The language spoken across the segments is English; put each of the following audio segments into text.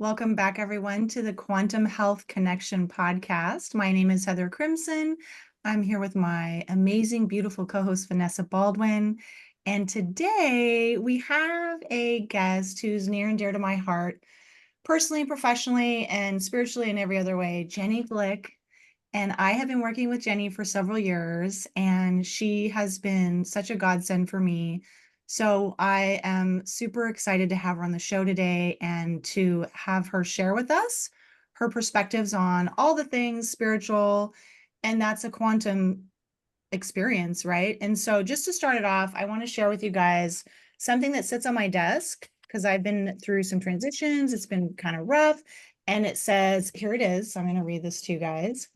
Welcome back, everyone, to the Quantum Health Connection podcast. My name is Heather Crimson. I'm here with my amazing, beautiful co-host, Vanessa Baldwin. And today we have a guest who's near and dear to my heart, personally, professionally, and spiritually in every other way, Jenny Glick. And I have been working with Jenny for several years, and she has been such a godsend for me. So I am super excited to have her on the show today and to have her share with us her perspectives on all the things spiritual, and that's a quantum experience, right? And so just to start it off, I want to share with you guys something that sits on my desk because I've been through some transitions. It's been kind of rough. And it says, here it is. I'm going to read this to you guys.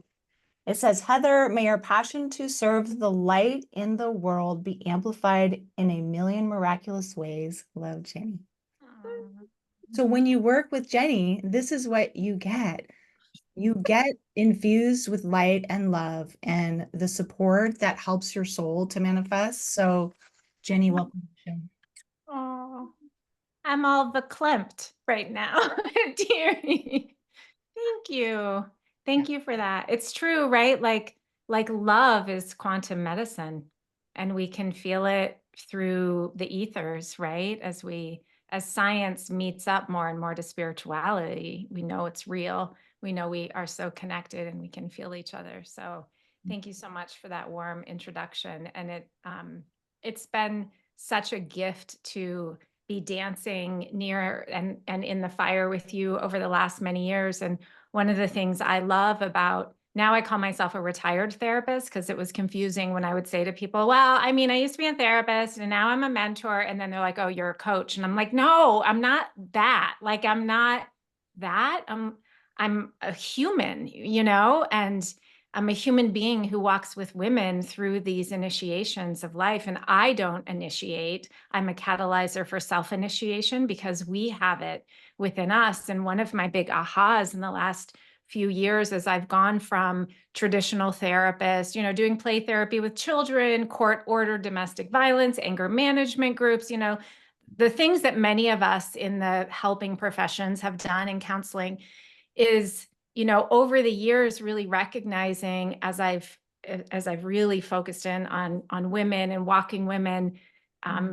It says, Heather, may your passion to serve the light in the world be amplified in a million miraculous ways. Love, Jenny. So when you work with Jenny, this is what you get. You get infused with light and love and the support that helps your soul to manifest. So, Jenny, welcome to the show. Oh, I'm all verklempt right now, dearie. Thank you. Thank you for that. It's true, right? Like love is quantum medicine, and we can feel it through the ethers, right? As science meets up more and more to spirituality, we know it's real. We know we are so connected and we can feel each other. So thank you so much for that warm introduction. And it's been such a gift to be dancing near and in the fire with you over the last many years. And one of the things I love about now, I call myself a retired therapist because it was confusing when I would say to people, well, I mean, I used to be a therapist and now I'm a mentor. And then they're like, oh, you're a coach. And I'm like, no, I'm not that. Like, I'm not that. I'm a human, and I'm a human being who walks with women through these initiations of life. And I don't initiate. I'm a catalyzer for self-initiation because we have it within us. And one of my big ahas in the last few years as I've gone from traditional therapist, doing play therapy with children, court-ordered domestic violence, anger management groups, the things that many of us in the helping professions have done in counseling is, over the years, really recognizing as I've really focused in on women and walking women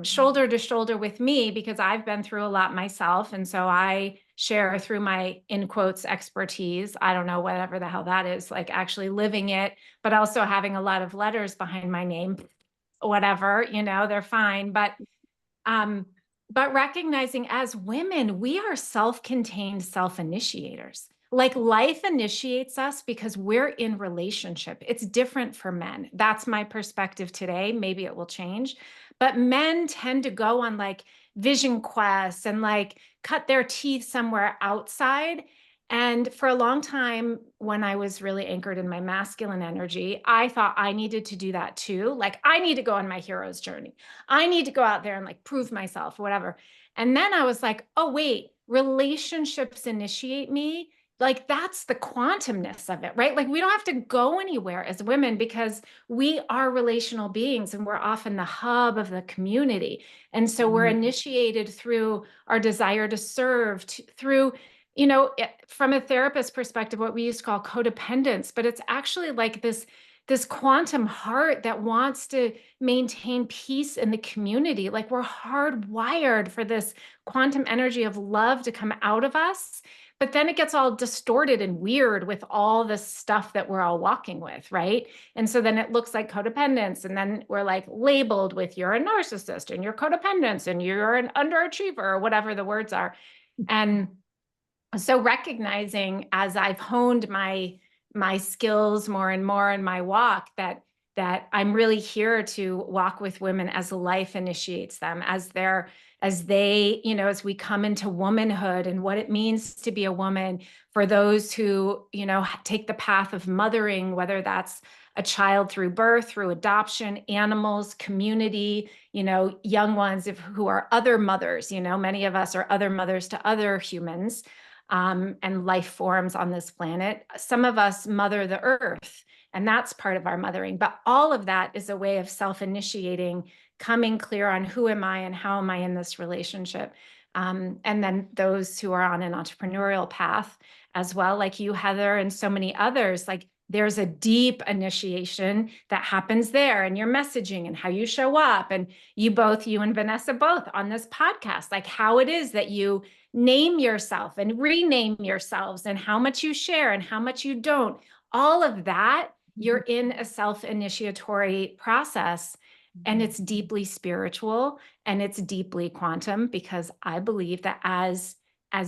shoulder to shoulder with me, because I've been through a lot myself. And so I share through my, in quotes, expertise. I don't know, whatever the hell that is, like actually living it, but also having a lot of letters behind my name, whatever, they're fine. But recognizing as women, we are self-contained self-initiators. Like life initiates us because we're in relationship. It's different for men. That's my perspective today. Maybe it will change. But men tend to go on like vision quests and like cut their teeth somewhere outside. And for a long time, when I was really anchored in my masculine energy, I thought I needed to do that too. Like I need to go on my hero's journey. I need to go out there and like prove myself or whatever. And then I was like, oh, wait, relationships initiate me. Like that's the quantumness of it, right? Like we don't have to go anywhere as women because we are relational beings and we're often the hub of the community. And so we're initiated through our desire to serve, through, from a therapist perspective, what we used to call codependence, but it's actually like this quantum heart that wants to maintain peace in the community. Like we're hardwired for this quantum energy of love to come out of us. But then it gets all distorted and weird with all the stuff that we're all walking with, right? And so then it looks like codependence. And then we're like labeled with you're a narcissist and you're codependent and you're an underachiever or whatever the words are. And so recognizing as I've honed my skills more and more in my walk that I'm really here to walk with women as life initiates them, as they, as we come into womanhood and what it means to be a woman for those who, take the path of mothering, whether that's a child through birth, through adoption, animals, community, young ones who are other mothers, many of us are other mothers to other humans. And life forms on this planet. Some of us mother the earth, and that's part of our mothering. But all of that is a way of self-initiating, coming clear on who am I and how am I in this relationship. And then those who are on an entrepreneurial path as well, like you, Heather, and so many others, like there's a deep initiation that happens there, and your messaging and how you show up. And you both, you and Vanessa both on this podcast, like how it is that you name yourself and rename yourselves, and how much you share and how much you don't. All of that, you're in a self-initiatory process, and it's deeply spiritual and it's deeply quantum, because I believe that as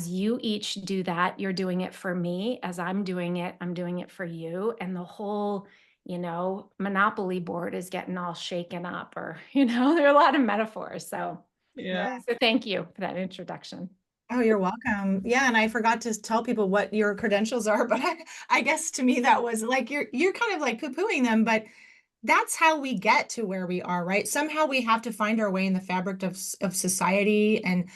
you each do that, you're doing it for me. As I'm doing it for you. And the whole, Monopoly board is getting all shaken up, or, there are a lot of metaphors. So, Yeah. so thank you for that introduction. Oh, you're welcome. Yeah, and I forgot to tell people what your credentials are, but I guess to me that was like you're kind of like poo-pooing them, but that's how we get to where we are, right? Somehow we have to find our way in the fabric of society, and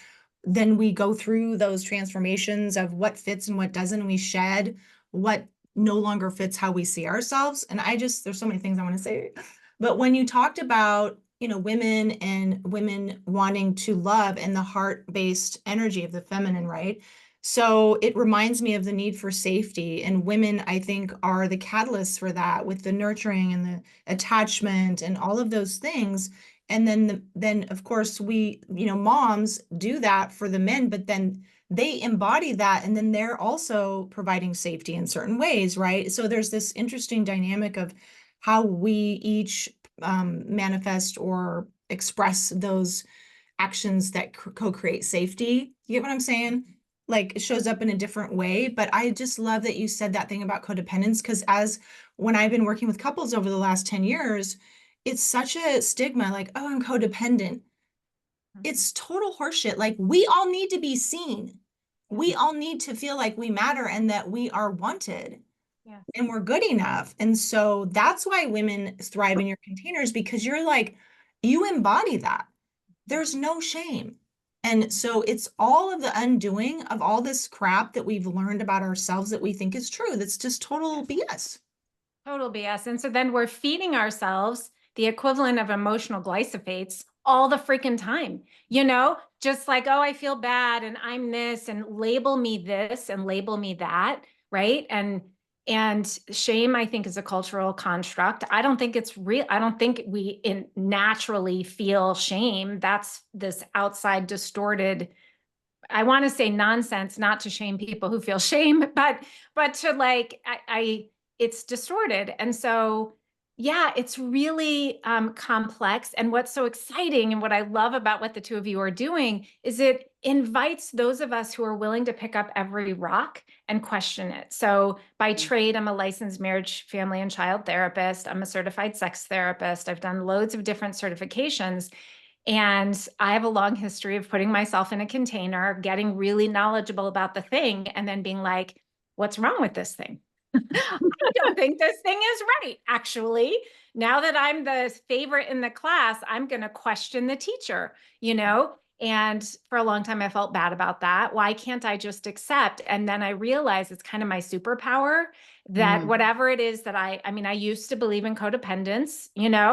then we go through those transformations of what fits and what doesn't. We shed what no longer fits how we see ourselves. And there's so many things I want to say. But when you talked about, women and women wanting to love and the heart-based energy of the feminine, right? So it reminds me of the need for safety. And women, I think, are the catalysts for that, with the nurturing and the attachment and all of those things. And then of course we, moms do that for the men, but then they embody that, and then they're also providing safety in certain ways, right? So there's this interesting dynamic of how we each manifest or express those actions that co-create safety. You get what I'm saying? Like it shows up in a different way. But I just love that you said that thing about codependence, because when I've been working with couples over the last 10 years, it's such a stigma, like, oh, I'm codependent. It's total horseshit. Like, we all need to be seen. We all need to feel like we matter and that we are wanted. Yeah. And we're good enough. And so that's why women thrive in your containers, because you're like, you embody that. There's no shame. And so it's all of the undoing of all this crap that we've learned about ourselves that we think is true. That's just total BS. Total BS. And so then we're feeding ourselves the equivalent of emotional glyphosates all the freaking time, just like, oh, I feel bad and I'm this, and label me this and label me that. Right. And shame, I think, is a cultural construct. I don't think it's real. I don't think we naturally feel shame. That's this outside distorted, I want to say nonsense, not to shame people who feel shame, but to like, it's distorted. And so, yeah, it's really complex. And what's so exciting and what I love about what the two of you are doing is it invites those of us who are willing to pick up every rock and question it. So by trade, I'm a licensed marriage, family, and child therapist. I'm a certified sex therapist. I've done loads of different certifications. And I have a long history of putting myself in a container, getting really knowledgeable about the thing, and then being like, what's wrong with this thing? I don't think this thing is right, actually. Now that I'm the favorite in the class, I'm going to question the teacher, And for a long time, I felt bad about that. Why can't I just accept? And then I realized it's kind of my superpower, that whatever it is that I used to believe in codependence,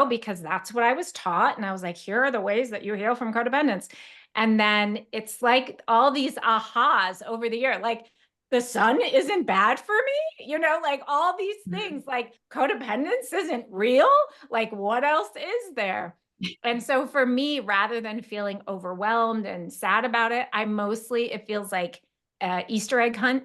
because that's what I was taught. And I was like, here are the ways that you heal from codependence. And then it's like all these ahas over the year, like the sun isn't bad for me, like all these things, like codependence isn't real. Like what else is there? And so for me, rather than feeling overwhelmed and sad about it, it feels like Easter egg hunt,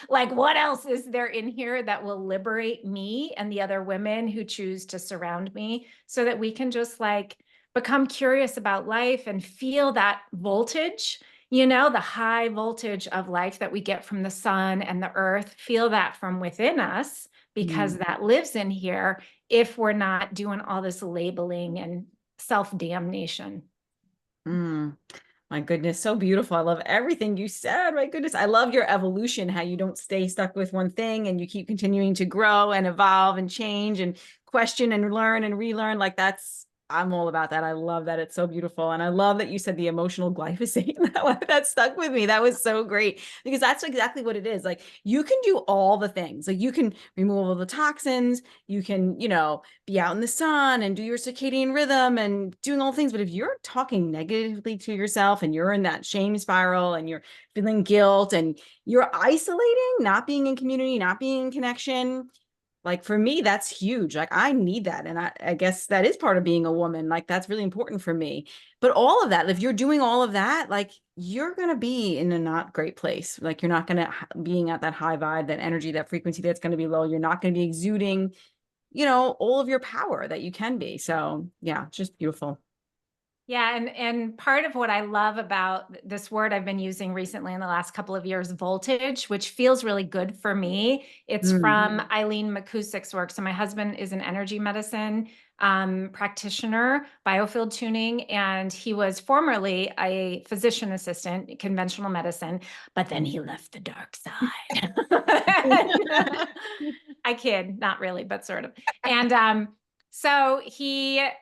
like what else is there in here that will liberate me and the other women who choose to surround me, so that we can just like become curious about life and feel that voltage, the high voltage of life that we get from the sun and the earth, feel that from within us, because that lives in here, if we're not doing all this labeling and self-damnation. My goodness, so beautiful. I love everything you said. My goodness, I love your evolution, how you don't stay stuck with one thing and you keep continuing to grow and evolve and change and question and learn and relearn. Like I'm all about that. I love that. It's so beautiful. And I love that you said the emotional glyphosate. That stuck with me. That was so great because that's exactly what it is. Like you can do all the things. Like you can remove all the toxins, you can, be out in the sun and do your circadian rhythm and doing all things. But if you're talking negatively to yourself and you're in that shame spiral and you're feeling guilt and you're isolating, not being in community, not being in connection, like for me, that's huge. Like I need that. And I guess that is part of being a woman. Like that's really important for me. But all of that, if you're doing all of that, like you're going to be in a not great place. Like you're not going to being at that high vibe, that energy, that frequency that's going to be low. You're not going to be exuding, all of your power that you can be. So yeah, just beautiful. Yeah, and part of what I love about this word I've been using recently in the last couple of years, voltage, which feels really good for me. It's from Eileen McCusick's work. So my husband is an energy medicine practitioner, biofield tuning, and he was formerly a physician assistant, conventional medicine, but then he left the dark side. I kid, not really, but sort of. And so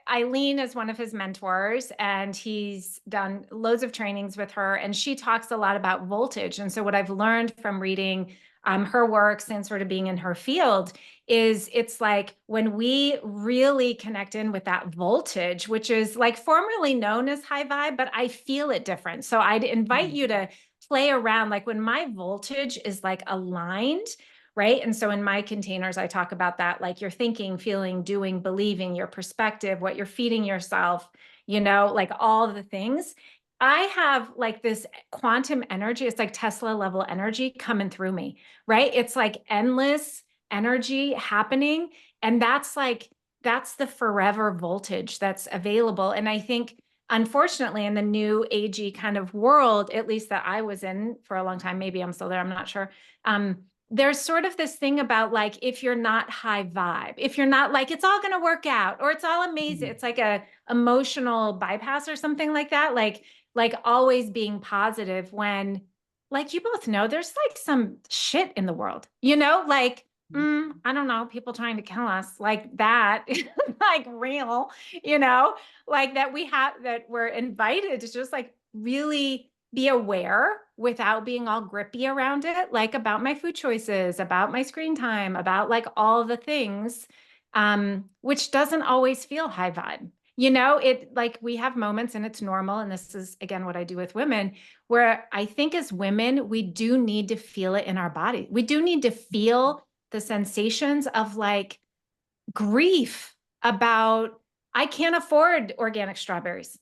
Eileen is one of his mentors, and he's done loads of trainings with her, and she talks a lot about voltage. And so what I've learned from reading her works and sort of being in her field is it's like when we really connect in with that voltage, which is like formerly known as high vibe, but I feel it different. So I'd invite you to play around, like when my voltage is like aligned, right? And so in my containers, I talk about that, like your thinking, feeling, doing, believing, your perspective, what you're feeding yourself, like all the things. I have like this quantum energy. It's like Tesla level energy coming through me, right? It's like endless energy happening. And that's the forever voltage that's available. And I think, unfortunately, in the new agey kind of world, at least that I was in for a long time, maybe I'm still there, I'm not sure. There's sort of this thing about like, if you're not high vibe, if you're not like, it's all going to work out or it's all amazing. It's like a emotional bypass or something like that. Like always being positive when, like, you both know there's like some shit in the world, like, I don't know, people trying to kill us, like that, like real, like that we're invited to just like really be aware without being all grippy around it, like about my food choices, about my screen time, about like all the things, which doesn't always feel high vibe. It like we have moments and it's normal. And this is again what I do with women, where I think as women, we do need to feel it in our body. We do need to feel the sensations of like grief about, I can't afford organic strawberries,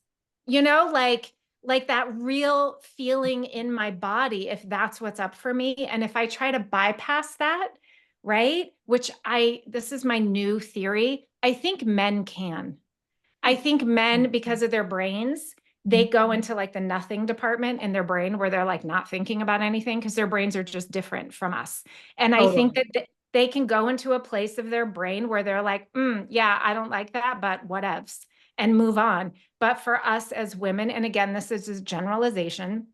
like that real feeling in my body, if that's what's up for me. And if I try to bypass that, right, which this is my new theory, I think men can. I think men, because of their brains, they go into like the nothing department in their brain where they're like not thinking about anything because their brains are just different from us. And I think that they can go into a place of their brain where they're like, yeah, I don't like that, but whatevs, and move on. But for us as women, and again, this is a generalization,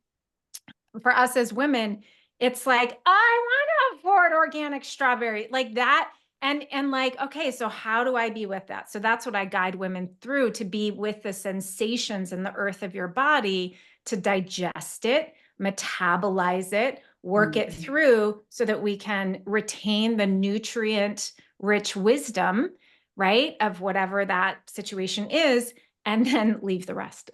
for us as women, it's like, I want to afford organic strawberry, like that. And like, okay, so how do I be with that? So that's what I guide women through, to be with the sensations and the earth of your body, to digest it, metabolize it, work it through so that we can retain the nutrient rich wisdom, right, of whatever that situation is, and then leave the rest,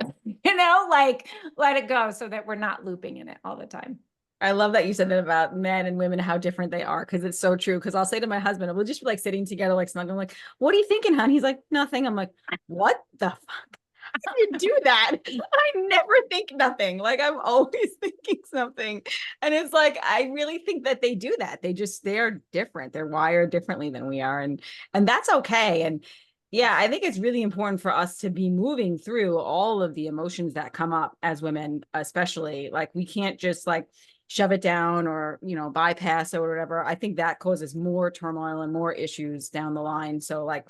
like let it go so that we're not looping in it all the time. I love that you said that about men and women, how different they are, because it's so true. Because I'll say to my husband, we'll just be like sitting together, like snuggling, like, what are you thinking, hon? He's like, nothing. I'm like, what the fuck? How do you do that? I never think nothing. Like I'm always thinking something. And it's like, I really think that they do that. They are different. They're wired differently than we are. And that's okay. And yeah, I think it's really important for us to be moving through all of the emotions that come up as women, especially. Like we can't just like shove it down or, bypass or whatever. I think that causes more turmoil and more issues down the line. So like,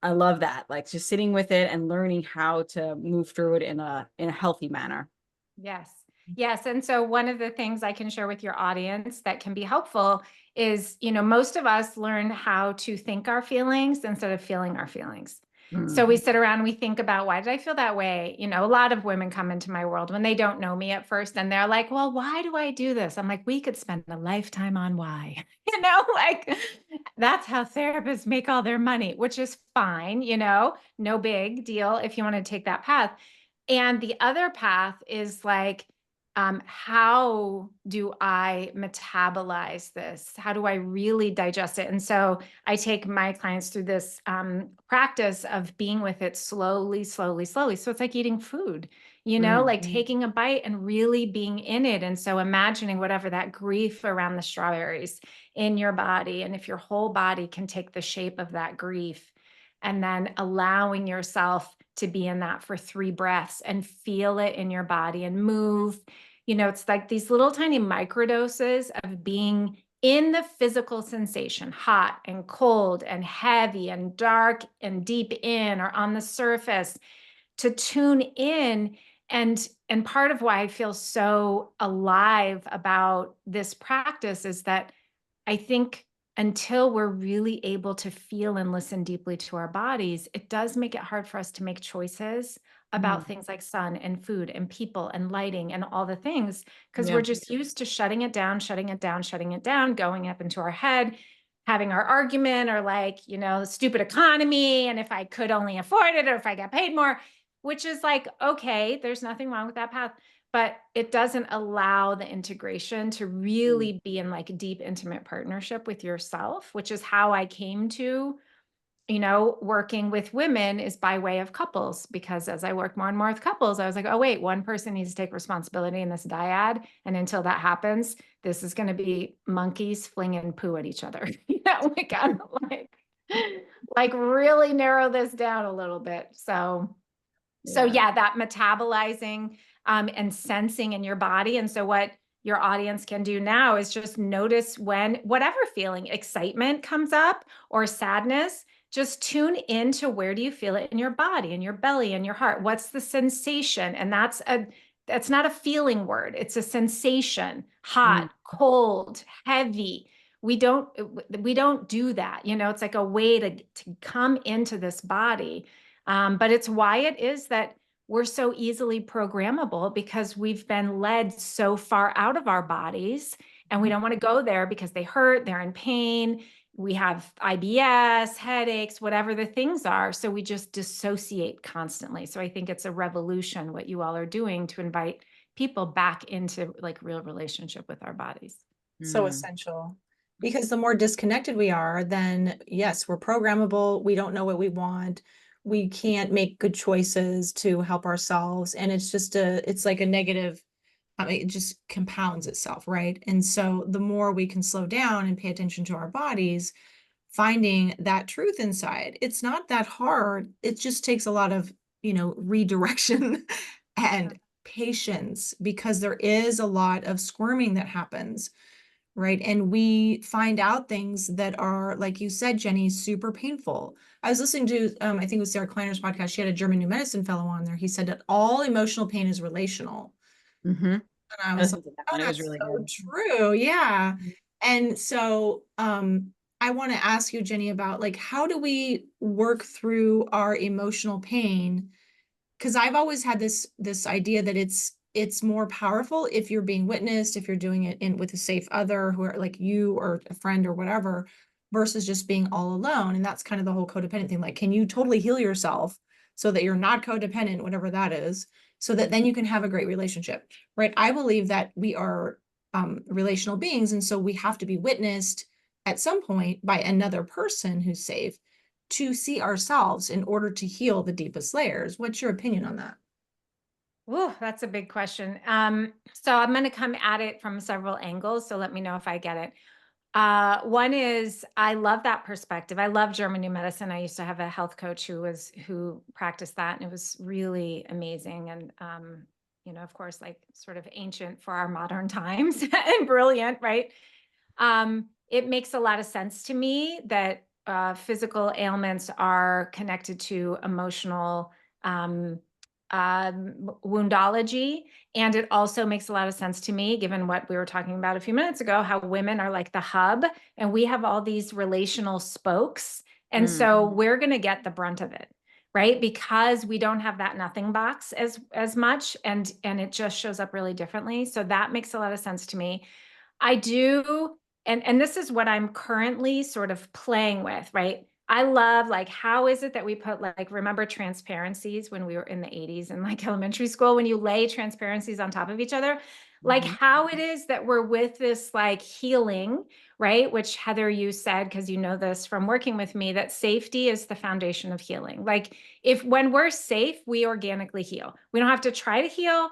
I love that, like just sitting with it and learning how to move through it in a healthy manner. Yes. Yes. And so one of the things I can share with your audience that can be helpful is, most of us learn how to think our feelings instead of feeling our feelings. So we sit around and we think about, why did I feel that way? You know, a lot of women come into my world when they don't know me at first, and they're like, well, why do I do this? I'm like, we could spend a lifetime on why, you know, like that's how therapists make all their money, which is fine, you know, no big deal if you want to take that path. And the other path is like, how do I metabolize this? How do I really digest it? And so I take my clients through this practice of being with it slowly, slowly, slowly. So it's like eating food, you know, like taking a bite and really being in it. And so imagining whatever that grief around the strawberries in your body, and if your whole body can take the shape of that grief, and then allowing yourself to be in that for 3 breaths and feel it in your body and move. You know, it's like these little tiny microdoses of being in the physical sensation, hot and cold and heavy and dark and deep in or on the surface, to tune in. And part of why I feel so alive about this practice is that I think until we're really able to feel and listen deeply to our bodies, it does make it hard for us to make choices about things like sun and food and people and lighting and all the things, because we're just used to shutting it down, shutting it down, shutting it down, going up into our head, having our argument, or like, you know, the stupid economy, and if I could only afford it, or if I got paid more, which is like, okay, there's nothing wrong with that path, but it doesn't allow the integration to really be in like a deep, intimate partnership with yourself, which is how I came to, you know, working with women is by way of couples, because as I work more and more with couples, I was like, oh, wait, one person needs to take responsibility in this dyad. And until that happens, this is going to be monkeys flinging poo at each other. You know, we kind of like really narrow this down a little bit. So yeah, that metabolizing and sensing in your body. And so what your audience can do now is just notice when whatever feeling, excitement comes up or sadness, just tune into where do you feel it in your body, in your belly, in your heart. What's the sensation? And that's not a feeling word. It's a sensation, hot, cold, heavy. We don't do that. You know, it's like a way to come into this body. But it's why it is that we're so easily programmable, because we've been led so far out of our bodies, and we don't want to go there because they hurt, they're in pain. We have IBS, headaches, whatever the things are. So we just dissociate constantly. So I think it's a revolution what you all are doing to invite people back into like real relationship with our bodies. So essential, because the more disconnected we are, then yes, we're programmable. We don't know what we want. We can't make good choices to help ourselves. And it's just it's like a negative, it just compounds itself, right? And so the more we can slow down and pay attention to our bodies, finding that truth inside, it's not that hard. It just takes a lot of, you know, redirection and patience, because there is a lot of squirming that happens, right? And we find out things that are, like you said, Jenny, super painful. I was listening to, I think it was Sarah Kleiner's podcast. She had a German New Medicine fellow on there. He said that all emotional pain is relational. And I was like, oh, that's really so true. Yeah. And so I want to ask you, Jenny, about like, how do we work through our emotional pain? Because I've always had this idea that it's more powerful if you're being witnessed, if you're doing it with a safe other, who are like you or a friend or whatever, versus just being all alone. And that's kind of the whole codependent thing. Like, can you totally heal yourself so that you're not codependent, whatever that is, so that then you can have a great relationship, right? I believe that we are relational beings. And so we have to be witnessed at some point by another person who's safe to see ourselves in order to heal the deepest layers. What's your opinion on that? Oh, that's a big question. So I'm going to come at it from several angles. So let me know if I get it. One is, I love that perspective. I love German New Medicine. I used to have a health coach who practiced that, and it was really amazing. And, you know, of course, like sort of ancient for our modern times and brilliant, right? It makes a lot of sense to me that physical ailments are connected to emotional woundology. And it also makes a lot of sense to me, given what we were talking about a few minutes ago, how women are like the hub, and we have all these relational spokes. And so we're going to get the brunt of it. right? Because we don't have that nothing box as much, and it just shows up really differently. So that makes a lot of sense to me. I do, and this is what I'm currently sort of playing with, right? I love, like, how is it that we put, like, remember transparencies when we were in the 80s in like elementary school, when you lay transparencies on top of each other, like how it is that we're with this like healing, right? Which Heather, you said, because you know this from working with me, that safety is the foundation of healing. Like when we're safe, we organically heal. We don't have to try to heal.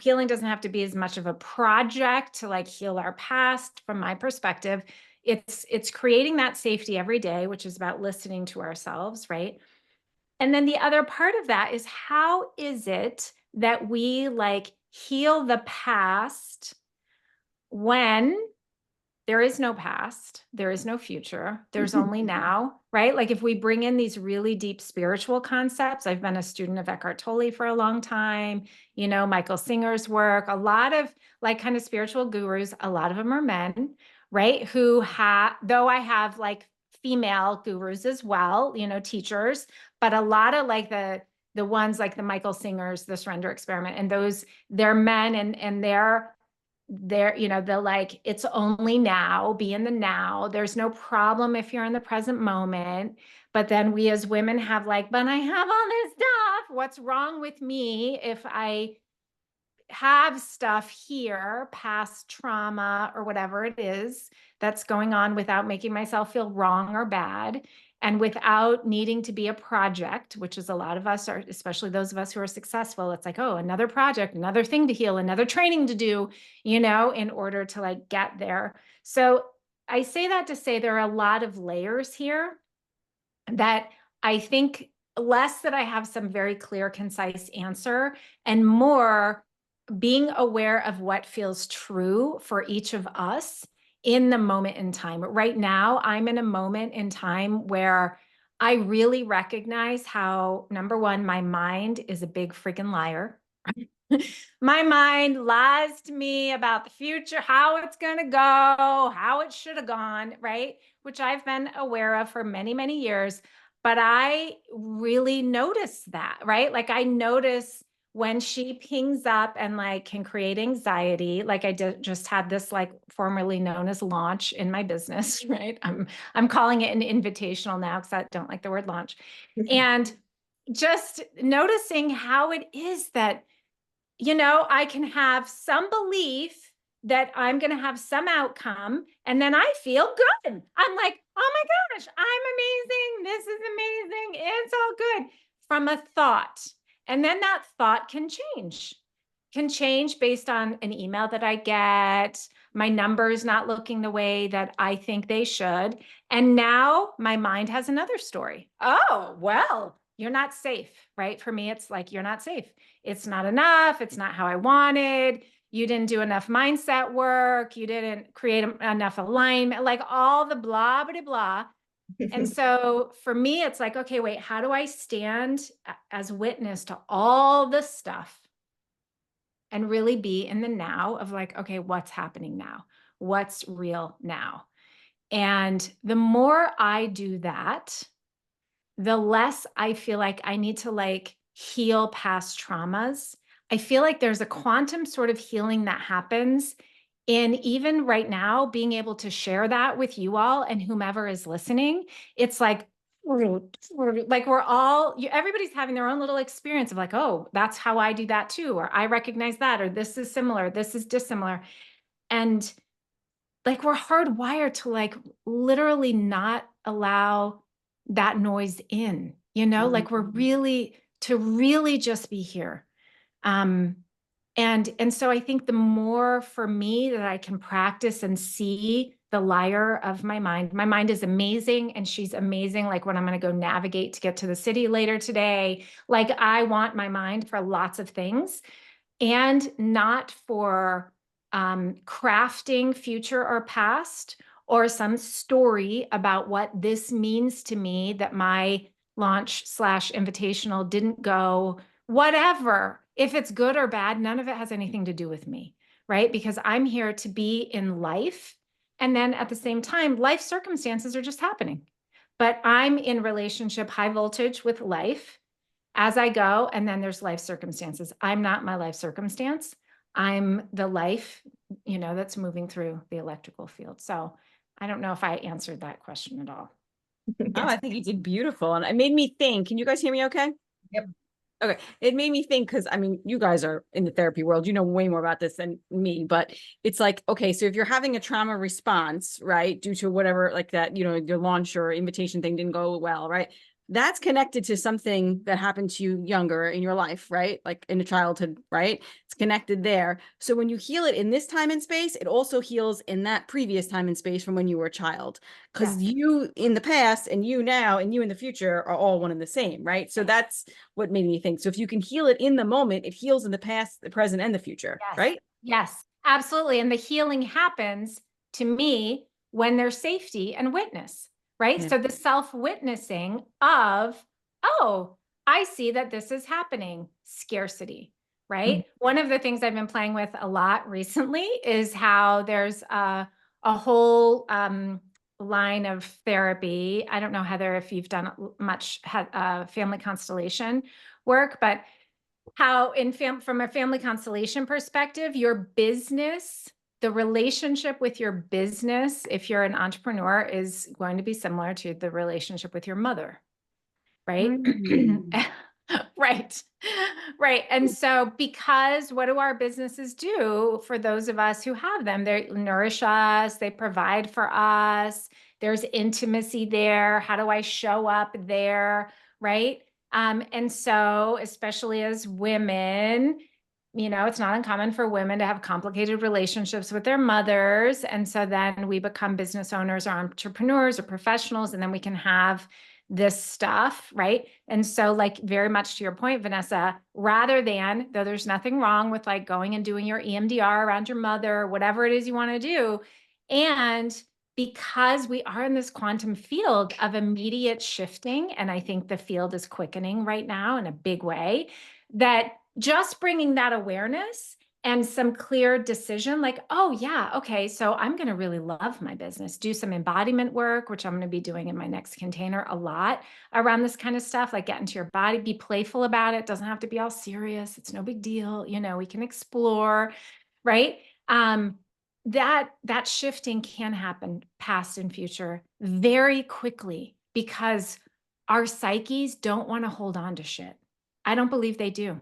Healing doesn't have to be as much of a project to like heal our past. From my perspective, it's creating that safety every day, which is about listening to ourselves, right? And then the other part of that is, how is it that we like heal the past when there is no past, there is no future, there's only now, right? Like if we bring in these really deep spiritual concepts, I've been a student of Eckhart Tolle for a long time, you know, Michael Singer's work, a lot of like kind of spiritual gurus, a lot of them are men, right? Who though I have like female gurus as well, you know, teachers, but a lot of like the ones like the Michael Singers, the Surrender Experiment, and those, they're men, and they're, you know, they're like, it's only now, be in the now. There's no problem if you're in the present moment. But then we as women have like, but I have all this stuff. What's wrong with me if I have stuff here, past trauma or whatever it is that's going on, without making myself feel wrong or bad, and without needing to be a project, which is a lot of us are, especially those of us who are successful. It's like, oh, another project, another thing to heal, another training to do, you know, in order to like get there. So I say that to say there are a lot of layers here that I think less that I have some very clear, concise answer, and more being aware of what feels true for each of us in the moment in time. Right now, I'm in a moment in time where I really recognize how, number one, my mind is a big freaking liar. My mind lies to me about the future, how it's going to go, how it should have gone, right? Which I've been aware of for many, many years. But I really notice that, right? Like I notice when she pings up and like can create anxiety. Like I just had this like formerly known as launch in my business, right? I'm calling it an invitational now because I don't like the word launch. And just noticing how it is that, you know, I can have some belief that I'm going to have some outcome, and then I feel good. I'm like, oh my gosh, I'm amazing. This is amazing. It's all good, from a thought. And then that thought can change based on an email that I get, my numbers not looking the way that I think they should. And now my mind has another story. Oh, well, you're not safe, right? For me, it's like, you're not safe. It's not enough. It's not how I wanted. You didn't do enough mindset work. You didn't create enough alignment, like all the blah, blah, blah. And so for me, it's like, okay, wait, how do I stand as witness to all this stuff and really be in the now of like, okay, what's happening now? What's real now? And the more I do that, the less I feel like I need to like heal past traumas. I feel like there's a quantum sort of healing that happens in even right now, being able to share that with you all and whomever is listening. It's like we're all, everybody's having their own little experience of like, oh, that's how I do that too. Or I recognize that, or this is similar, this is dissimilar. And like, we're hardwired to like literally not allow that noise in, you know, like we're really to really just be here. And so I think the more for me that I can practice and see the liar of my mind is amazing, and she's amazing. Like when I'm going to go navigate to get to the city later today, like I want my mind for lots of things, and not for crafting future or past, or some story about what this means to me that my launch / invitational didn't go, whatever. If it's good or bad, none of it has anything to do with me, right? Because I'm here to be in life. And then at the same time, life circumstances are just happening. but I'm in relationship high voltage with life as I go. And then there's life circumstances. I'm not my life circumstance. I'm the life, that's moving through the electrical field. So I don't know if I answered that question at all. Oh, I think you did beautiful. And it made me think, can you guys hear me okay? Yep. Okay. It made me think, because I mean, you guys are in the therapy world, you know way more about this than me, but it's like, okay, so if you're having a trauma response, right, due to whatever, like that, your launch or invitation thing didn't go well, right? That's connected to something that happened to you younger in your life, right? Like in a childhood, right? It's connected there. So when you heal it in this time and space, it also heals in that previous time and space from when you were a child. Because Yes. you in the past and you now and you in the future are all one and the same, right? So that's what made me think. So if you can heal it in the moment, it heals in the past, the present, and the future, Yes. right? Yes, absolutely. And the healing happens to me when there's safety and witness, right? Yeah. So the self-witnessing of, oh, I see that this is happening, scarcity, right? One of the things I've been playing with a lot recently is how there's a whole line of therapy. I don't know, Heather, if you've done much family constellation work, but how from a family constellation perspective, your business, the relationship with your business, if you're an entrepreneur, is going to be similar to the relationship with your mother, right? Right. Right. And so, because what do our businesses do for those of us who have them? They nourish us, they provide for us, there's intimacy there. How do I show up there? Right. And so, especially as women, it's not uncommon for women to have complicated relationships with their mothers. And so then we become business owners or entrepreneurs or professionals, and then we can have this stuff, right? And so, like, very much to your point, Vanessa, rather than, though there's nothing wrong with like going and doing your EMDR around your mother, whatever it is you want to do. And because we are in this quantum field of immediate shifting, and I think the field is quickening right now in a big way, that just bringing that awareness and some clear decision, like, oh yeah, okay, so I'm going to really love my business, do some embodiment work, which I'm going to be doing in my next container a lot around this kind of stuff, like get into your body, be playful about it. Doesn't have to be all serious. It's no big deal. We can explore, right? That shifting can happen past and future very quickly because our psyches don't want to hold on to shit. I don't believe they do,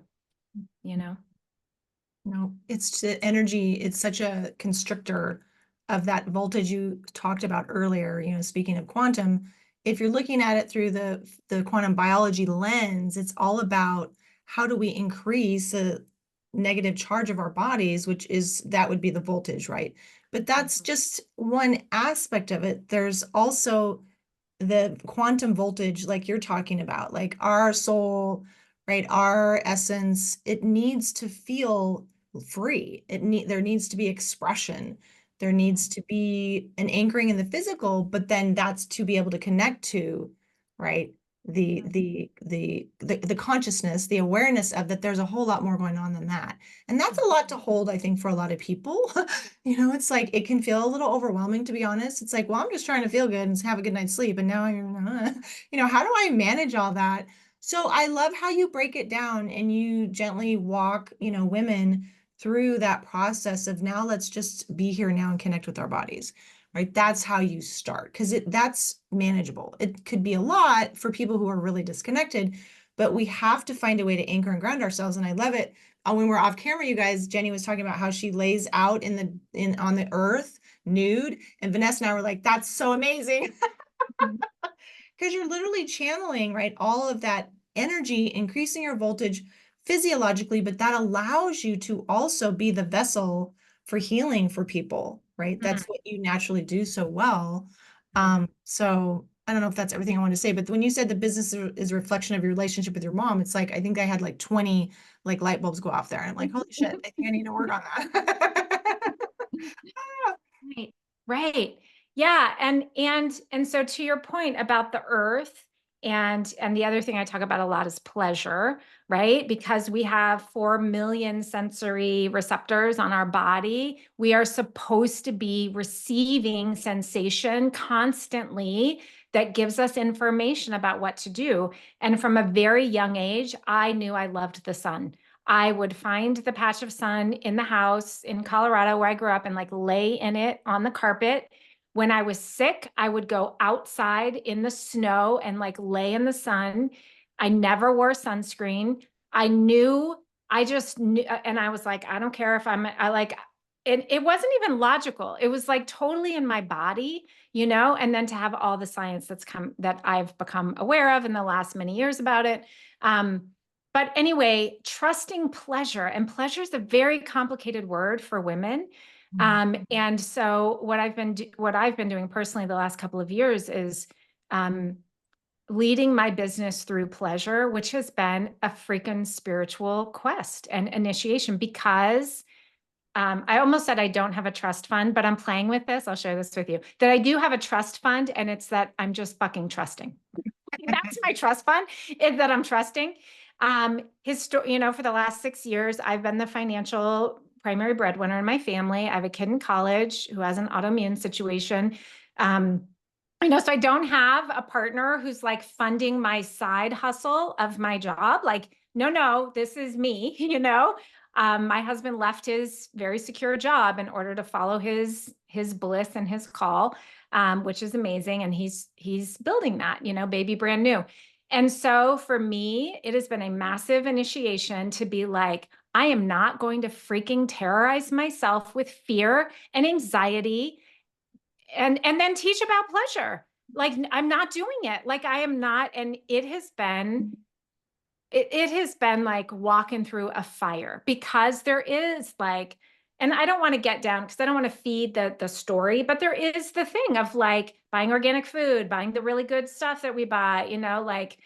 No, it's the energy. It's such a constrictor of that voltage you talked about earlier. Speaking of quantum, if you're looking at it through the quantum biology lens, it's all about how do we increase the negative charge of our bodies, that would be the voltage, right? But that's just one aspect of it. There's also the quantum voltage, like you're talking about, like our soul, right? Our essence, it needs to feel free. There needs to be expression. There needs to be an anchoring in the physical, but then that's to be able to connect to, right? The consciousness, the awareness of that there's a whole lot more going on than that. And that's a lot to hold, I think, for a lot of people. It's like it can feel a little overwhelming, to be honest. It's like, well, I'm just trying to feel good and have a good night's sleep. And now how do I manage all that? So I love how you break it down and you gently walk, women through that process of now let's just be here now and connect with our bodies. Right. That's how you start, because that's manageable. It could be a lot for people who are really disconnected, but we have to find a way to anchor and ground ourselves. And I love it. When we're off camera, you guys, Jenny was talking about how she lays out on the earth nude, and Vanessa and I were like, that's so amazing. Because you're literally channeling, right, all of that energy, increasing your voltage physiologically, but that allows you to also be the vessel for healing for people, right? That's what you naturally do so well. So I don't know if that's everything I want to say, but when you said the business is a reflection of your relationship with your mom, it's like I think I had like 20 like light bulbs go off there. I'm like, holy shit, I think I need to work on that. Right. Right. Yeah. And so to your point about the earth, and the other thing I talk about a lot is pleasure, right? Because we have 4 million sensory receptors on our body. We are supposed to be receiving sensation constantly that gives us information about what to do. And from a very young age, I knew I loved the sun. I would find the patch of sun in the house in Colorado where I grew up and like lay in it on the carpet. When I was sick, I would go outside in the snow and like lay in the sun. I never wore sunscreen. I just knew, and I was like, I don't care if it wasn't even logical. It was like totally in my body, and then to have all the science that I've become aware of in the last many years about it. But anyway, trusting pleasure, and pleasure is a very complicated word for women. And so what I've been doing personally the last couple of years is leading my business through pleasure, which has been a freaking spiritual quest and initiation, because I almost said I don't have a trust fund, but I'm playing with this. I'll share this with you, that I do have a trust fund, and it's that I'm just fucking trusting. That's my trust fund, is that I'm trusting. For the last 6 years, I've been the financial primary breadwinner in my family. I have a kid in college who has an autoimmune situation. So I don't have a partner who's like funding my side hustle of my job. Like, no, this is me, My husband left his very secure job in order to follow his bliss and his call, which is amazing. And he's building that, baby brand new. And so for me, it has been a massive initiation to be like, I am not going to freaking terrorize myself with fear and anxiety and then teach about pleasure. Like, I'm not doing it. Like, I am not. And it has been like walking through a fire, because there is like, and I don't want to get down because I don't want to feed the story, but there is the thing of like buying organic food, buying the really good stuff that we buy, like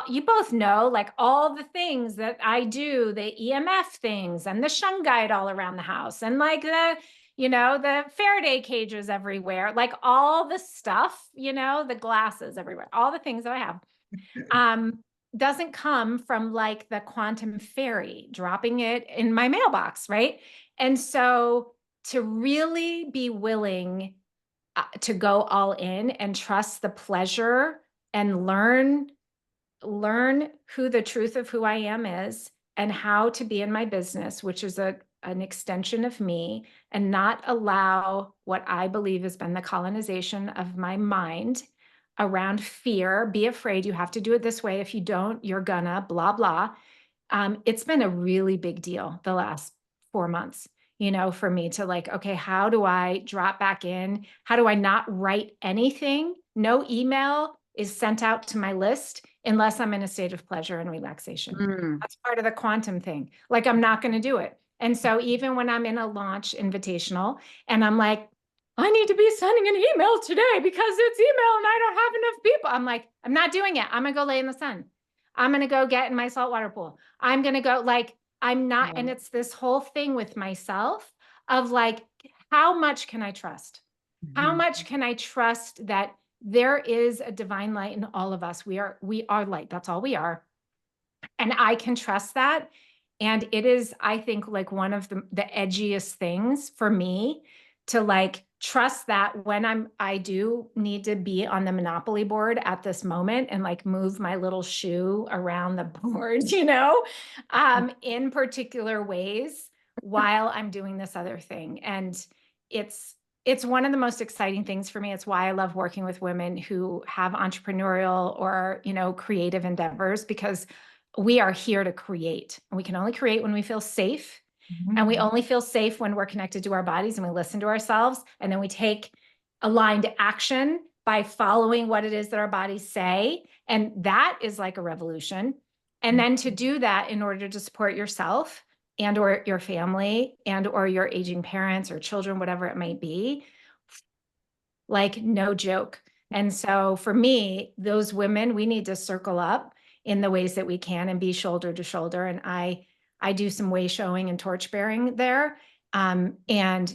you both know, like all the things that I do, the EMF things and the shungite all around the house, and like the Faraday cages everywhere, like all the stuff, the glasses everywhere, all the things that I have. Doesn't come from like the quantum fairy dropping it in my mailbox, right? And so to really be willing to go all in and trust the pleasure and learn who the truth of who I am is, and how to be in my business, which is an extension of me, and not allow what I believe has been the colonization of my mind around fear. Be afraid. You have to do it this way. If you don't, you're gonna blah, blah. It's been a really big deal the last 4 months, for me to like, okay, how do I drop back in? How do I not write anything? No email is sent out to my list unless I'm in a state of pleasure and relaxation. That's part of the quantum thing. Like, I'm not going to do it. And so even when I'm in a launch invitational and I'm like, I need to be sending an email today because it's email and I don't have enough people, I'm like, I'm not doing it. I'm going to go lay in the sun. I'm going to go get in my saltwater pool. I'm going to go, like, I'm not. And it's this whole thing with myself of like, how much can I trust? How much can I trust that there is a divine light in all of us? We are light. That's all we are. And I can trust that. And it is, I think, like one of the edgiest things for me to like trust that when I do need to be on the Monopoly board at this moment and like move my little shoe around the board, in particular ways while I'm doing this other thing. And it's one of the most exciting things for me. It's why I love working with women who have entrepreneurial or, creative endeavors, because we are here to create, and we can only create when we feel safe. And we only feel safe when we're connected to our bodies and we listen to ourselves. And then we take aligned action by following what it is that our bodies say. And that is like a revolution. And then to do that in order to support yourself and or your family and or your aging parents or children, whatever it might be, like no joke. And so for me, those women, we need to circle up in the ways that we can and be shoulder to shoulder. And I do some way showing and torch bearing there. And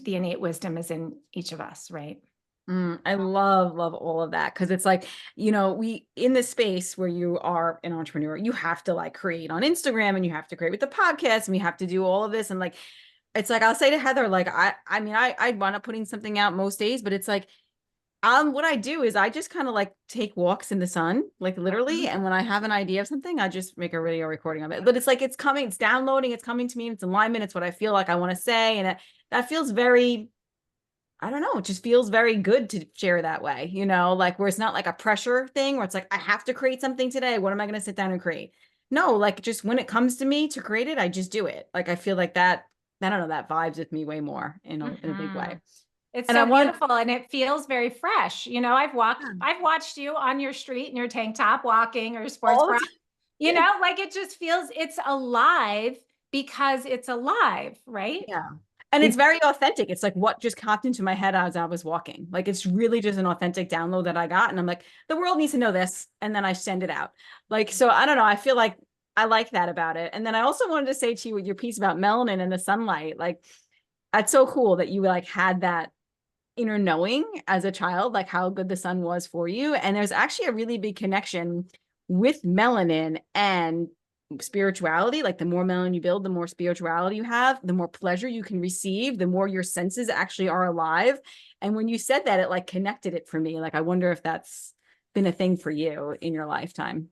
the innate wisdom is in each of us, right? I love all of that, because it's like, we in this space where you are an entrepreneur, you have to like create on Instagram, and you have to create with the podcast, and we have to do all of this. And like, it's like, I'll say to Heather, like, I mean, I wind up putting something out most days, but it's like, What I do is I just kind of like take walks in the sun, like literally. And when I have an idea of something, I just make a video recording of it. But it's like, it's coming, it's downloading, it's coming to me, it's alignment, it's what I feel like I want to say. And that feels very, I don't know, it just feels very good to share that way, like where it's not like a pressure thing where it's like, I have to create something today. What am I going to sit down and create? No, like just when it comes to me to create it, I just do it. Like I feel like that, I don't know, that vibes with me way more in a big way. It's And I so want, beautiful and it feels very fresh. I've watched you on your street in your tank top walking or sports all the bra. time. Yeah. Like it just feels it's alive because it's alive, right? Yeah. And it's very authentic. It's like what just popped into my head as I was walking. Like it's really just an authentic download that I got. And I'm like, the world needs to know this. And then I send it out. Like, so I don't know. I feel like I like that about it. And then I also wanted to say to you with your piece about melanin and the sunlight, like that's so cool that you like had that inner knowing as a child, like how good the sun was for you. And there's actually a really big connection with melanin and spirituality. Like the more melanin you build, the more spirituality you have, the more pleasure you can receive, the more your senses actually are alive. And when you said that, it like connected it for me. Like, I wonder if that's been a thing for you in your lifetime.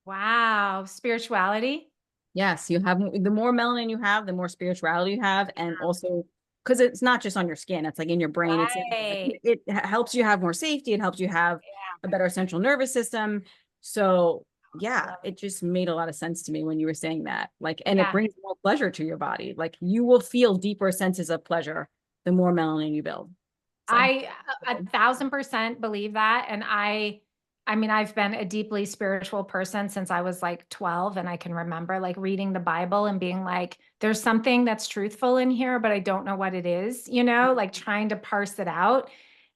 Wow. Spirituality. Yes, you have the more melanin you have, the more spirituality you have, and also because it's not just on your skin, it's like in your brain. It's Right. it helps you have more safety. It helps you have a better central nervous system. So yeah, it just made a lot of sense to me when you were saying that. Like, and it Yeah. brings more pleasure to your body. Like you will feel deeper senses of pleasure the more melanin you build. So. I 1,000% believe that. And I mean, I've been a deeply spiritual person since I was like 12. And I can remember like reading the Bible and being like, there's something that's truthful in here, but I don't know what it is, like trying to parse it out.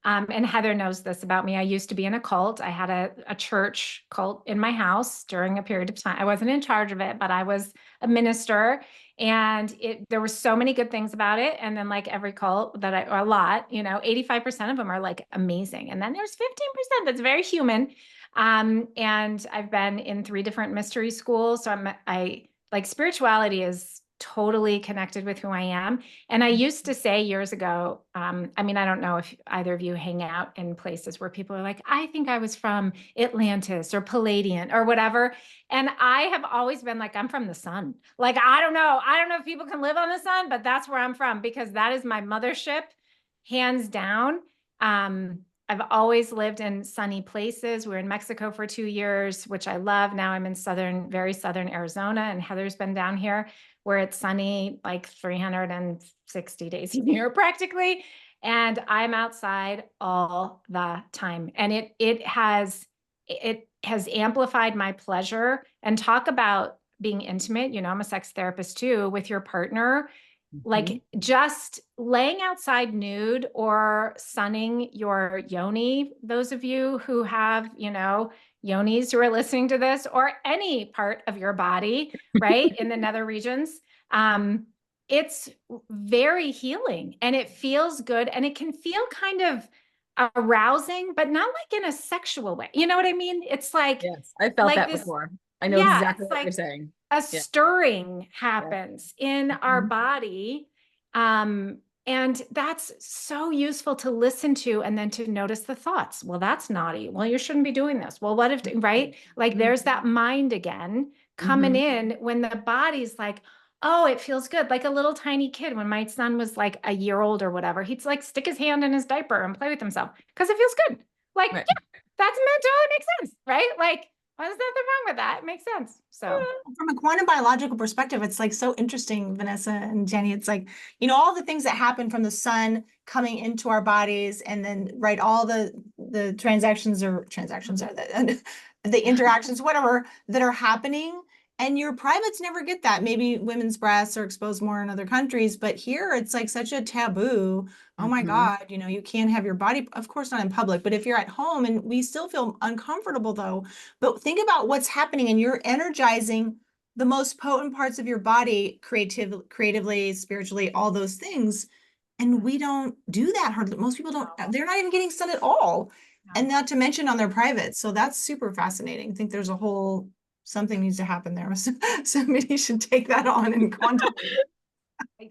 And Heather knows this about me. I used to be in a cult. I had a church cult in my house during a period of time. I wasn't in charge of it, but I was a minister. And there were so many good things about it. And then like every cult that or a lot, 85% of them are like amazing. And then there's 15% that's very human. And I've been in 3 different mystery schools. So I like spirituality is totally connected with who I am. And I used to say years ago, I mean, I don't know if either of you hang out in places where people are like, I think I was from Atlantis or Palladian or whatever. And I have always been like, I'm from the sun. Like, I don't know. I don't know if people can live on the sun, but that's where I'm from because that is my mothership, hands down. I've always lived in sunny places. We were in Mexico for 2 years, which I love. Now I'm in very southern Arizona, and Heather's been down here where it's sunny like 360 days a year practically. And I'm outside all the time. And it has amplified my pleasure. And talk about being intimate. I'm a sex therapist too, with your partner. Like just laying outside nude or sunning your yoni, those of you who have, yonis who are listening to this, or any part of your body, right, in the nether regions, it's very healing and it feels good and it can feel kind of arousing, but not like in a sexual way. You know what I mean? It's like, Yes, I felt that before. I know exactly what you're saying. A stirring happens in our body. And that's so useful to listen to and then to notice the thoughts. Well, that's naughty. Well, you shouldn't be doing this. Well, what if, right? Like there's that mind again coming in when the body's like, oh, it feels good. Like a little tiny kid, when my son was like a year old or whatever, he'd like stick his hand in his diaper and play with himself because it feels good. Like, yeah, that's totally makes sense, right? Like, there's nothing wrong with that. It makes sense. So from a quantum biological perspective, it's like so interesting, Vanessa and Jenny. It's like, all the things that happen from the sun coming into our bodies, and then right, all the transactions are the interactions, whatever, that are happening. And your privates never get that. Maybe women's breasts are exposed more in other countries, but here it's like such a taboo. Oh my God, you can't have your body, of course not in public, but if you're at home, and we still feel uncomfortable though. But think about what's happening, and you're energizing the most potent parts of your body, creatively, spiritually, all those things. And we don't do that hardly. Most people don't, they're not even getting sun at all. And not to mention on their private. So that's super fascinating. I think there's something needs to happen there. Somebody should take that on and quantum.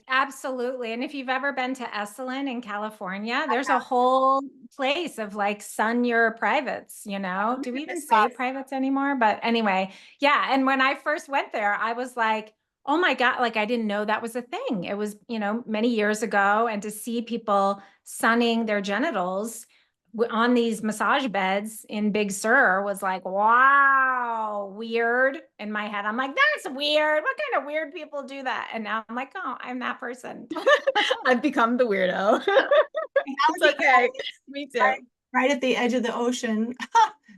Absolutely. And if you've ever been to Esalen in California, there's a whole place of like sun your privates, you know? Do we even say privates anymore? But anyway, yeah. And when I first went there, I was like, oh my God, like I didn't know that was a thing. It was, you know, many years ago. And to see people sunning their genitals on these massage beds in Big Sur was like, wow, weird. In my head, I'm like, that's weird. What kind of weird people do that? And now I'm like, oh, I'm that person. I've become the weirdo. It's okay. Me too. Right at the edge of the ocean.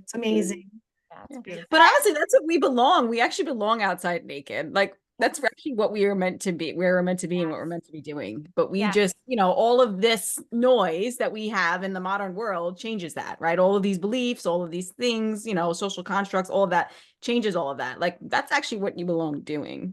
It's amazing. Yeah, it's beautiful. But honestly, that's what we belong. We actually belong outside naked. Like that's actually what we are meant to be. Where we're meant to be and what we're meant to be doing. But we just, you know, all of this noise that we have in the modern world changes that, right? All of these beliefs, all of these things, you know, social constructs, all of that changes all of that. Like that's actually what you belong doing.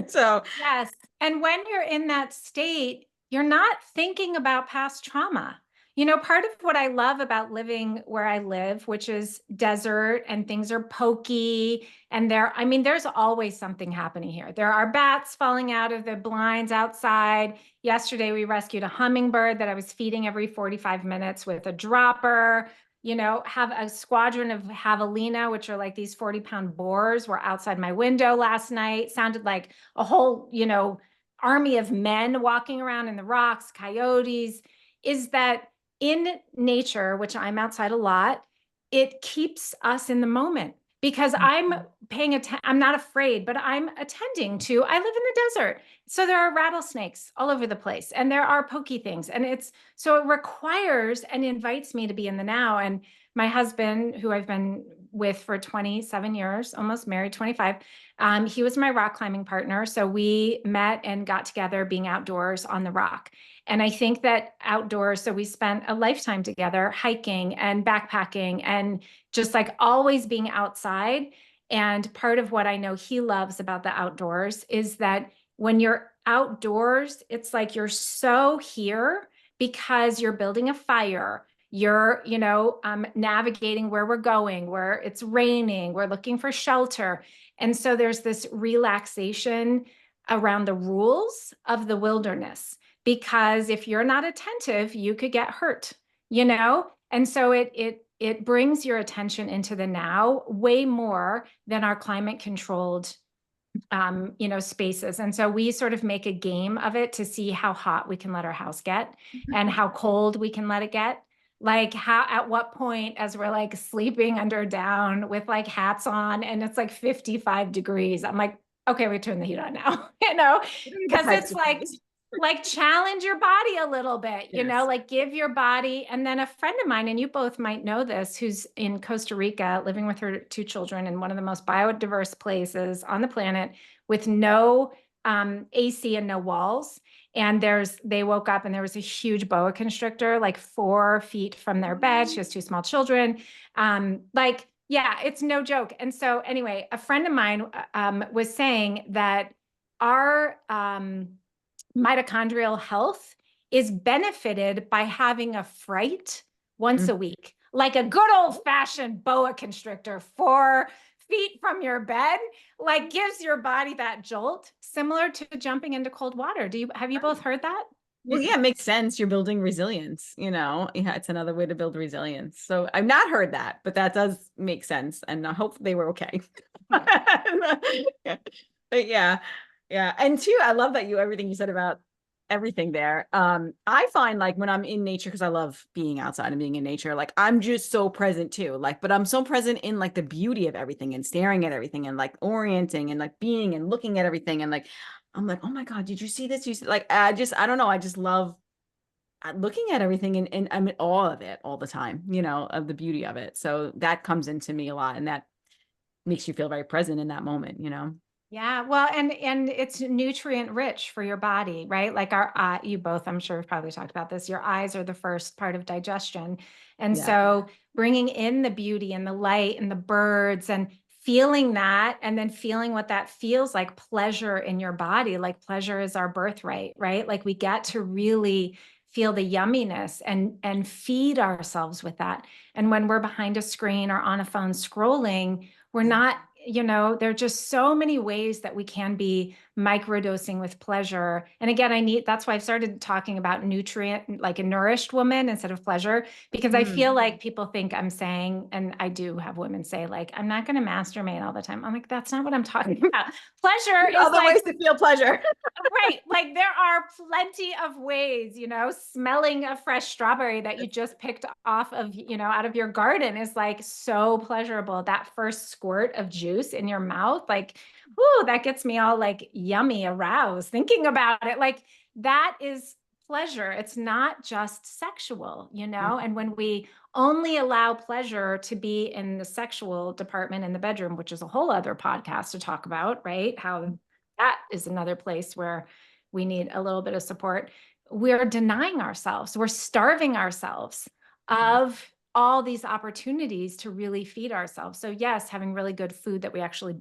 So yes. And when you're in that state, you're not thinking about past trauma. You know, part of what I love about living where I live, which is desert and things are pokey and I mean, there's always something happening here. There are bats falling out of the blinds outside. Yesterday, we rescued a hummingbird that I was feeding every 45 minutes with a dropper. You know, have a squadron of javelina, which are like these 40-pound boars, were outside my window last night. Sounded like a whole, you know, army of men walking around in the rocks, coyotes. Is that in nature, which I'm outside a lot, it keeps us in the moment because I'm paying attention. I'm not afraid, but I'm attending to, I live in the desert. So there are rattlesnakes all over the place and there are pokey things. And so it requires and invites me to be in the now. And my husband, who I've been with for 27 years, almost married 25, he was my rock climbing partner. So we met and got together being outdoors on the rock. And I think that outdoors, so we spent a lifetime together hiking and backpacking and just like always being outside. And part of what I know he loves about the outdoors is that when you're outdoors, it's like you're so here because you're building a fire. You're, you know, navigating where we're going, where it's raining, we're looking for shelter. And so there's this relaxation around the rules of the wilderness, because if you're not attentive, you could get hurt, you know? And so it brings your attention into the now way more than our climate controlled you know, spaces. And so we sort of make a game of it to see how hot we can let our house get and how cold we can let it get. Like how, at what point, as we're like sleeping under down with like hats on and it's like 55 degrees, I'm like, okay, we turn the heat on now, you know, because it's like challenge your body a little bit, you know, like give your body. And then a friend of mine, and you both might know this, who's in Costa Rica living with her 2 children in one of the most biodiverse places on the planet with no AC and no walls. And they woke up and there was a huge boa constrictor, like 4 feet from their bed. She has 2 small children. Like, yeah, it's no joke. And so anyway, a friend of mine was saying that our mitochondrial health is benefited by having a fright once a week, like a good old fashioned boa constrictor 4 feet from your bed, like gives your body that jolt, similar to jumping into cold water. Have you both heard that? well, yeah, it makes sense. You're building resilience, you know. Yeah, it's another way to build resilience. So I've not heard that, but that does make sense. And I hope they were okay. But yeah. And too, I love that everything you said about everything there. I find like when I'm in nature, because I love being outside and being in nature, like I'm just so present too. Like, but I'm so present in like the beauty of everything and staring at everything and like orienting and like being and looking at everything and like I'm like, oh my God, did you see this? Like, I don't know. I just love looking at everything and I'm in awe of it all the time, you know, of the beauty of it. So that comes into me a lot and that makes you feel very present in that moment, you know? Yeah, well, and it's nutrient rich for your body, right? Like you both, I'm sure, have probably talked about this. Your eyes are the first part of digestion, and so bringing in the beauty and the light and the birds and feeling that, and then feeling what that feels like, pleasure in your body. Like pleasure is our birthright, right? Like we get to really feel the yumminess and feed ourselves with that. And when we're behind a screen or on a phone scrolling, we're not, you know, there are just so many ways that we can be microdosing with pleasure. And again, that's why I've started talking about nutrient, like a nourished woman instead of pleasure, because I feel like people think I'm saying, and I do have women say like, I'm not going to masturbate all the time. I'm like, that's not what I'm talking about. Pleasure is other like, ways to feel pleasure. right. Like there are plenty of ways, smelling a fresh strawberry that you just picked off of, out of your garden is like so pleasurable. That first squirt of juice in your mouth, like, ooh, that gets me all like yummy, aroused thinking about it. Like that is pleasure. It's not just sexual, and when we only allow pleasure to be in the sexual department in the bedroom, which is a whole other podcast to talk about, right? How that is another place where we need a little bit of support. We're denying ourselves. We're starving ourselves of all these opportunities to really feed ourselves. So yes, having really good food that we actually,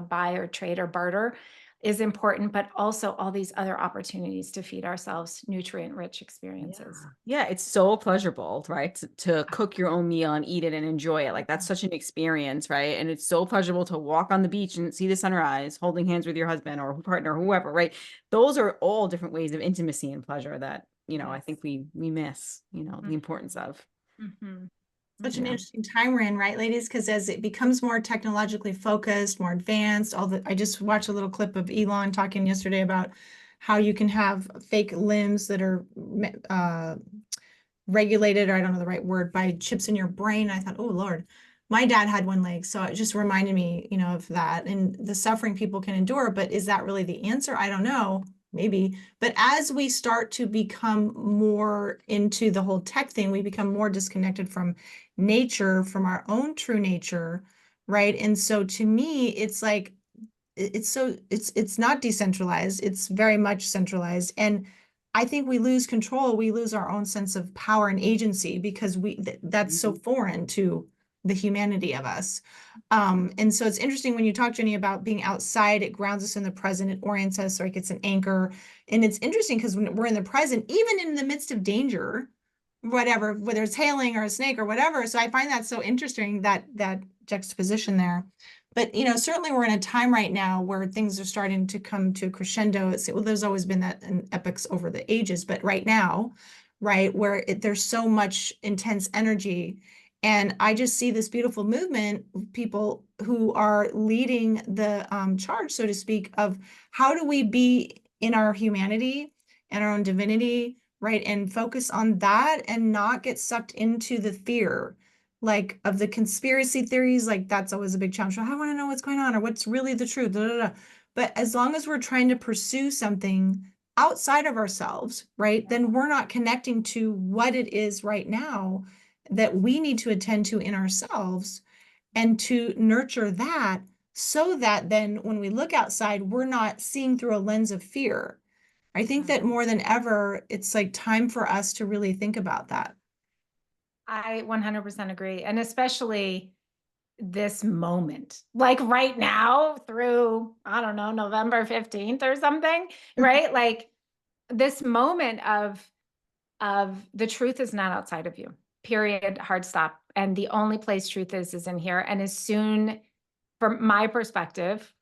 buy or trade or barter is important, but also all these other opportunities to feed ourselves nutrient-rich experiences. Yeah, it's so pleasurable, right? To cook your own meal and eat it and enjoy it. Like that's such an experience, right? And it's so pleasurable to walk on the beach and see the sunrise, holding hands with your husband or partner, whoever, right? Those are all different ways of intimacy and pleasure that, I think we miss, the importance of. Such an interesting time we're in, right, ladies? Because as it becomes more technologically focused, more advanced, I just watched a little clip of Elon talking yesterday about how you can have fake limbs that are regulated, or I don't know the right word, by chips in your brain. I thought, oh Lord, my dad had one leg, so it just reminded me, of that and the suffering people can endure. But is that really the answer? I don't know. Maybe. But as we start to become more into the whole tech thing, we become more disconnected from nature, from our own true nature, right? And so to me, it's like it's not decentralized, it's very much centralized. And I think we lose control, we lose our own sense of power and agency because that's so foreign to the humanity of us. And so it's interesting when you talk, Jenny, about being outside, it grounds us in the present, it orients us, like it's an anchor. And it's interesting because when we're in the present, even in the midst of danger, whatever, whether it's hailing or a snake or whatever. So I find that so interesting, that juxtaposition there. But, certainly we're in a time right now where things are starting to come to a crescendo. Well, there's always been that in epics over the ages, but right now, right, where there's so much intense energy. And I just see this beautiful movement of people who are leading the charge, so to speak, of how do we be in our humanity and our own divinity, right? And focus on that and not get sucked into the fear, like of the conspiracy theories. Like that's always a big challenge. I want to know what's going on or what's really the truth. Da, da, da. But as long as we're trying to pursue something outside of ourselves, right, then we're not connecting to what it is right now that we need to attend to in ourselves and to nurture that, so that then when we look outside, we're not seeing through a lens of fear. I think that more than ever, it's like time for us to really think about that. I 100% agree. And especially this moment, like right now through, I don't know, November 15th or something, right? Like this moment of the truth is not outside of you, period, hard stop. And the only place truth is in here. And as soon, from my perspective,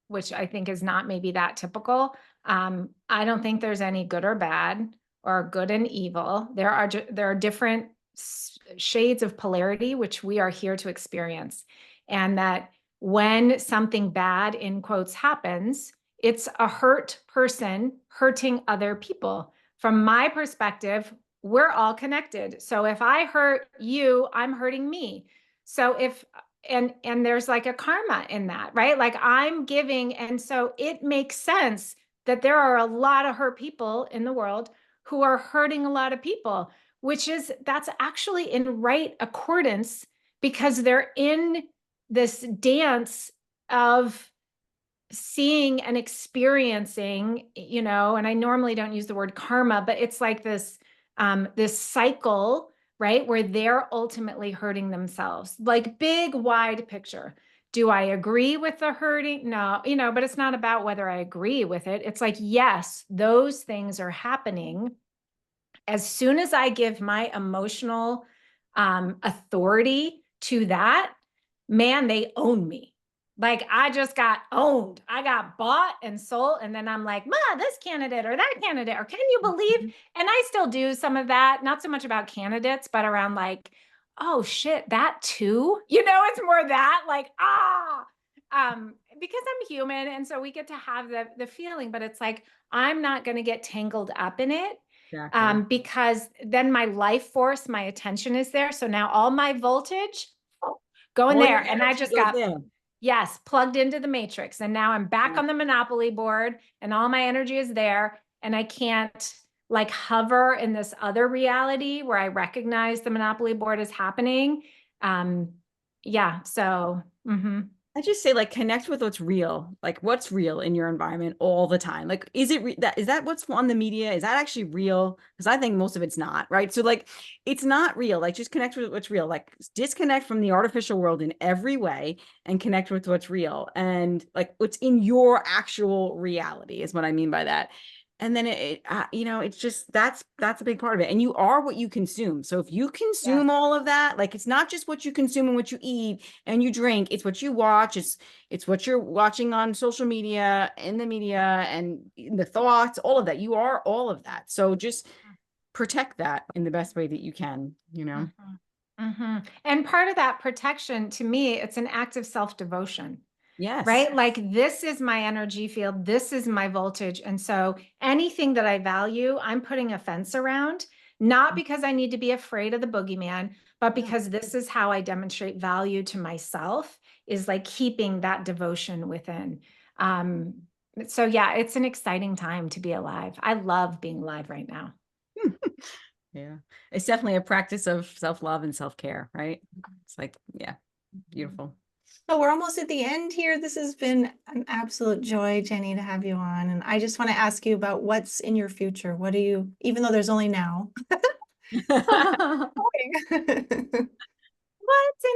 which I think is not maybe that typical, I don't think there's any good or bad or good and evil. There are different shades of polarity, which we are here to experience. And that when something bad, in quotes, happens, it's a hurt person hurting other people. From my perspective, we're all connected. So if I hurt you, I'm hurting me. So and there's like a karma in that, right? Like I'm giving. And so it makes sense that there are a lot of hurt people in the world who are hurting a lot of people, that's actually in right accordance, because they're in this dance of seeing and experiencing, and I normally don't use the word karma, but it's like this cycle, right? Where they're ultimately hurting themselves, like big, wide picture. Do I agree with the hurting? No, but it's not about whether I agree with it. It's like, yes, those things are happening. As soon as I give my emotional authority to that, man, they own me. Like I just got owned. I got bought and sold. And then I'm like, Ma, this candidate or that candidate, or can you believe? And I still do some of that, not so much about candidates, but around like, oh shit, that too. It's more that like, because I'm human. And so we get to have the feeling, but it's like, I'm not going to get tangled up in it. Exactly. Because then my life force, my attention is there. So now all my voltage going All there. your And I energy just goes got, there. yes, plugged into the matrix. And now I'm back on the Monopoly board and all my energy is there. And I can't like hover in this other reality where I recognize the Monopoly board is happening. Yeah. So, I just say like connect with what's real, like what's real in your environment all the time. Like, is that what's on the media? Is that actually real? Because I think most of it's not, right? So like, it's not real. Like, just connect with what's real. Like, disconnect from the artificial world in every way and connect with what's real and like what's in your actual reality is what I mean by that. And then it's just that's a big part of it. And you are what you consume. So if you consume all of that, like it's not just what you consume and what you eat and you drink, it's what you watch, it's what you're watching on social media, in the media, and in the thoughts, all of that. You are all of that. So just protect that in the best way that you can, And part of that protection, to me, it's an act of self-devotion. Yes. Right? Like this is my energy field. This is my voltage. And so anything that I value, I'm putting a fence around, not because I need to be afraid of the boogeyman, but because this is how I demonstrate value to myself, is like keeping that devotion within. So yeah, it's an exciting time to be alive. I love being alive right now. Yeah. It's definitely a practice of self-love and self-care, right? It's like, yeah, beautiful. So we're almost at the end here. This has been an absolute joy, Jenny, to have you on. And I just want to ask you about what's in your future. What do you, even though there's only now. What's in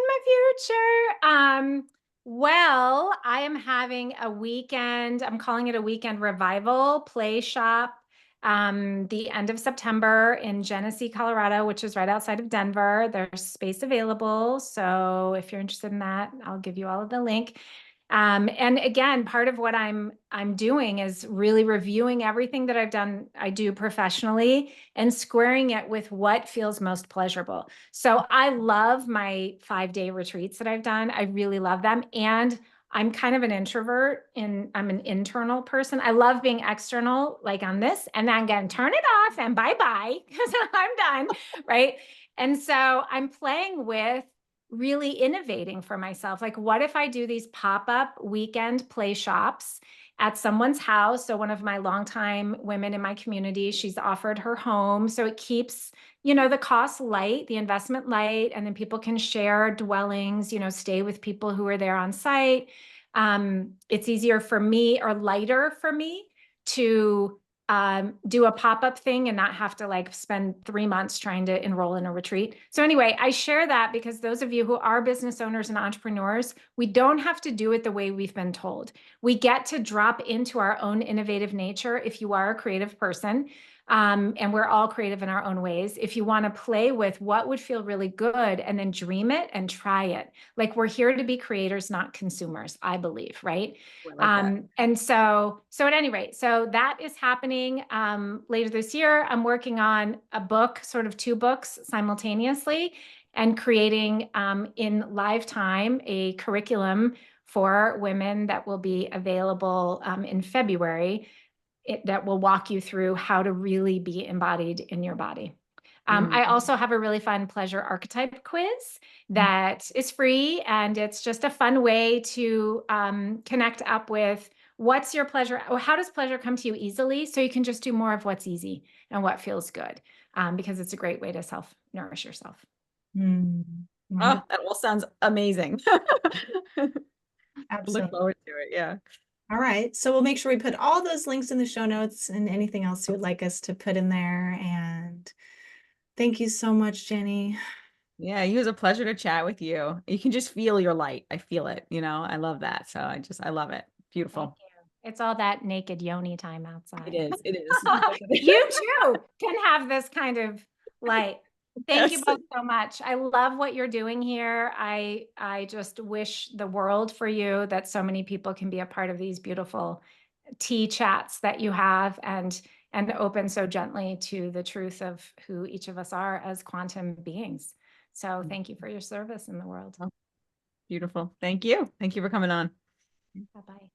my future? Well, I am having a weekend, I'm calling it a weekend revival play shop, the end of September in Genesee, Colorado, which is right outside of Denver. There's space available. So if you're interested in that, I'll give you all of the link. And again, part of what I'm doing is really reviewing everything that I do professionally and squaring it with what feels most pleasurable. So I love my 5-day retreats that I've done. I really love them. And I'm kind of an introvert and I'm an internal person. I love being external, like on this, and then again, turn it off and bye-bye because I'm done, right? And so I'm playing with really innovating for myself. Like, what if I do these pop-up weekend play shops at someone's house? So one of my longtime women in my community, she's offered her home. So it keeps, the cost light, the investment light, and then people can share dwellings, stay with people who are there on site. It's easier for me or lighter for me to do a pop-up thing and not have to like spend 3 months trying to enroll in a retreat. So anyway, I share that because those of you who are business owners and entrepreneurs, we don't have to do it the way we've been told. We get to drop into our own innovative nature if you are a creative person. And we're all creative in our own ways. If you want to play with what would feel really good and then dream it and try it. Like we're here to be creators, not consumers, I believe, right? And so at any rate, so that is happening later this year. I'm working on a book, sort of 2 books simultaneously, and creating in live time a curriculum for women that will be available in February. That will walk you through how to really be embodied in your body. I also have a really fun pleasure archetype quiz that is free, and it's just a fun way to connect up with what's your pleasure, or how does pleasure come to you easily, so you can just do more of what's easy and what feels good, because it's a great way to self-nourish yourself. Oh, that all sounds amazing. Absolutely. Look forward to it. Yeah. All right. So we'll make sure we put all those links in the show notes and anything else you would like us to put in there. And thank you so much, Jenny. Yeah, it was a pleasure to chat with you. You can just feel your light. I feel it, I love that. So I love it. Beautiful. It's all that naked yoni time outside. It is. You too can have this kind of light. Thank you Yes. both so much. I love what you're doing here. I just wish the world for you, that so many people can be a part of these beautiful tea chats that you have, and open so gently to the truth of who each of us are as quantum beings. So thank you for your service in the world. Beautiful. Thank you. Thank you for coming on. Bye-bye.